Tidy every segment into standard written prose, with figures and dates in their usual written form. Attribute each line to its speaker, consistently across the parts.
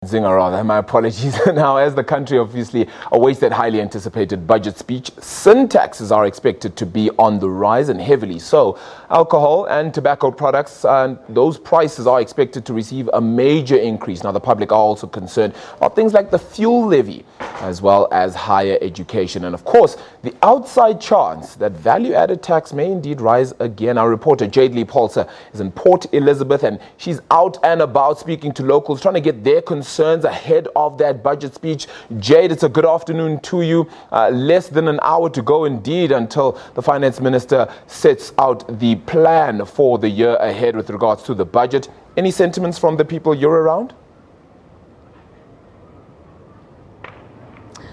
Speaker 1: Zinger, rather. My apologies. Now, as the country obviously awaits that highly anticipated budget speech, sin taxes are expected to be on the rise, and heavily so. Alcohol and tobacco products, those prices are expected to receive a major increase. Now, the public are also concerned about things like the fuel levy, as well as higher education. And of course, the outside chance that value-added tax may indeed rise again. Our reporter Jayed-Leigh Paulse is in Port Elizabeth, and she's out and about speaking to locals, trying to get their concerns ahead of that budget speech. Jade, it's a good afternoon to you. Less than an hour to go indeed until the finance minister sets out the plan for the year ahead with regards to the budget. Any sentiments from the people you're around?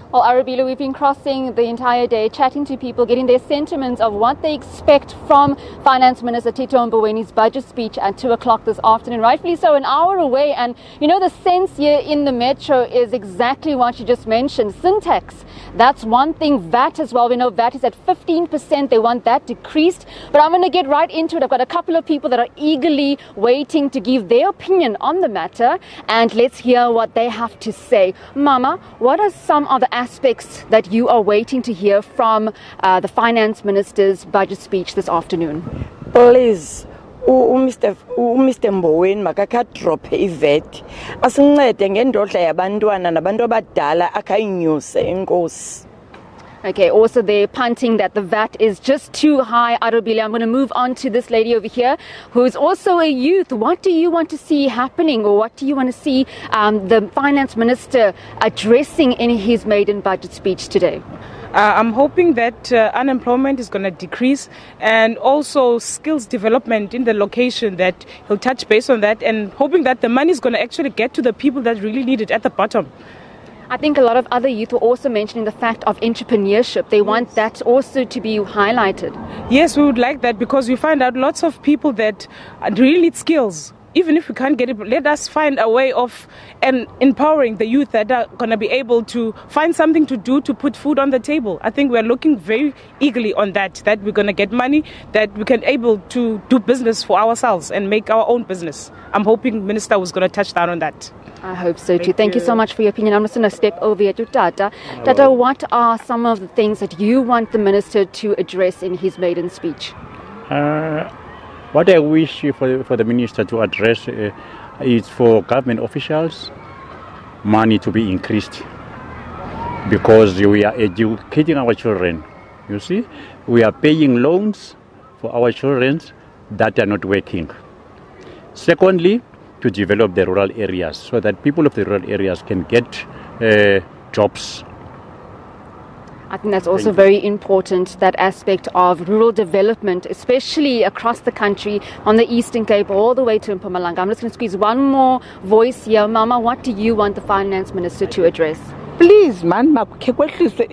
Speaker 2: Well, Arabile, we've been crossing the entire day, chatting to people, getting their sentiments of what they expect from Finance Minister Tito Mbowene's budget speech at 2 o'clock this afternoon. Rightfully so, an hour away. And, you know, the sense here in the metro is exactly what you just mentioned. Sin tax, that's one thing. VAT as well. We know VAT is at 15%. They want that decreased. But I'm going to get right into it. I've got a couple of people that are eagerly waiting to give their opinion on the matter. And let's hear what they have to say. Mama, what are some of the aspects that you are waiting to hear from the Finance Minister's budget speech this afternoon?
Speaker 3: Please, Mr. Mboweni makakha drop i-VAT asincede ngendodla yabantwana nabantu abadala akayinyuse inkosi.
Speaker 2: Okay, also they're punting that the VAT is just too high. Arabile, I'm going to move on to this lady over here who's also a youth. What do you want to see happening, or what do you want to see the Finance Minister addressing in his maiden budget speech today?
Speaker 4: I'm hoping that unemployment is going to decrease, and also skills development in the location, that he'll touch base on that, and hoping that the money is going to actually get to the people that really need it at the bottom.
Speaker 2: I think a lot of other youth were also mentioning the fact of entrepreneurship. They want that also to be highlighted.
Speaker 4: Yes, we would like that, because we find out lots of people that really need skills. Even if we can't get it, let us find a way of empowering the youth that are going to be able to find something to do to put food on the table. I think we're looking very eagerly on that we're going to get money, that we can able to do business for ourselves and make our own business. I'm hoping Minister was going to touch down on that.
Speaker 2: I hope so too. Thank you so much for your opinion. I'm just going to step over here to Tata. Tata, what are some of the things that you want the Minister to address in his maiden speech?
Speaker 5: What I wish for the Minister to address is for government officials, money to be increased, because we are educating our children. You see, we are paying loans for our children that are not working. Secondly, to develop the rural areas so that people of the rural areas can get jobs.
Speaker 2: I think that's also very important, that aspect of rural development, especially across the country, on the Eastern Cape all the way to Mpumalanga. I'm just going to squeeze one more voice here. Mama, what do you want the Finance Minister to address?
Speaker 6: Please, man, makhe kwehliswe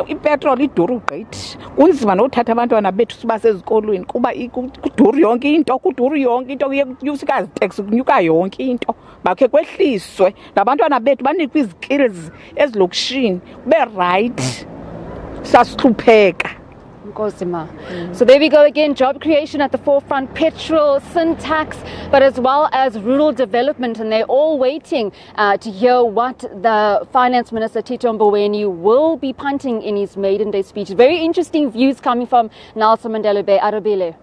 Speaker 6: ipetrol iduru gqithi. Kunzima nothatha abantwana bethu sibase ezikolweni kuba kuduru yonke into kuyuka tax kunyuka yonke into. Makhe kwehliswe nabantwana bethu banikwe izikills ezilokishini kube right. Sasihlupheka.
Speaker 2: So there we go again, job creation at the forefront, petrol, sin tax, but as well as rural development, and they're all waiting to hear what the Finance Minister Tito Mbowene will be punting in his maiden day speech. Very interesting views coming from Nelson Mandela Bay. Arabile.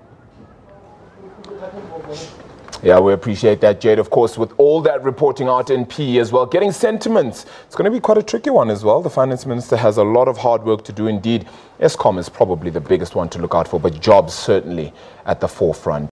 Speaker 1: Yeah, we appreciate that, Jade. Of course, with all that reporting out in P as well, getting sentiments, it's going to be quite a tricky one as well. The Finance Minister has a lot of hard work to do indeed. Eskom is probably the biggest one to look out for, but jobs certainly at the forefront.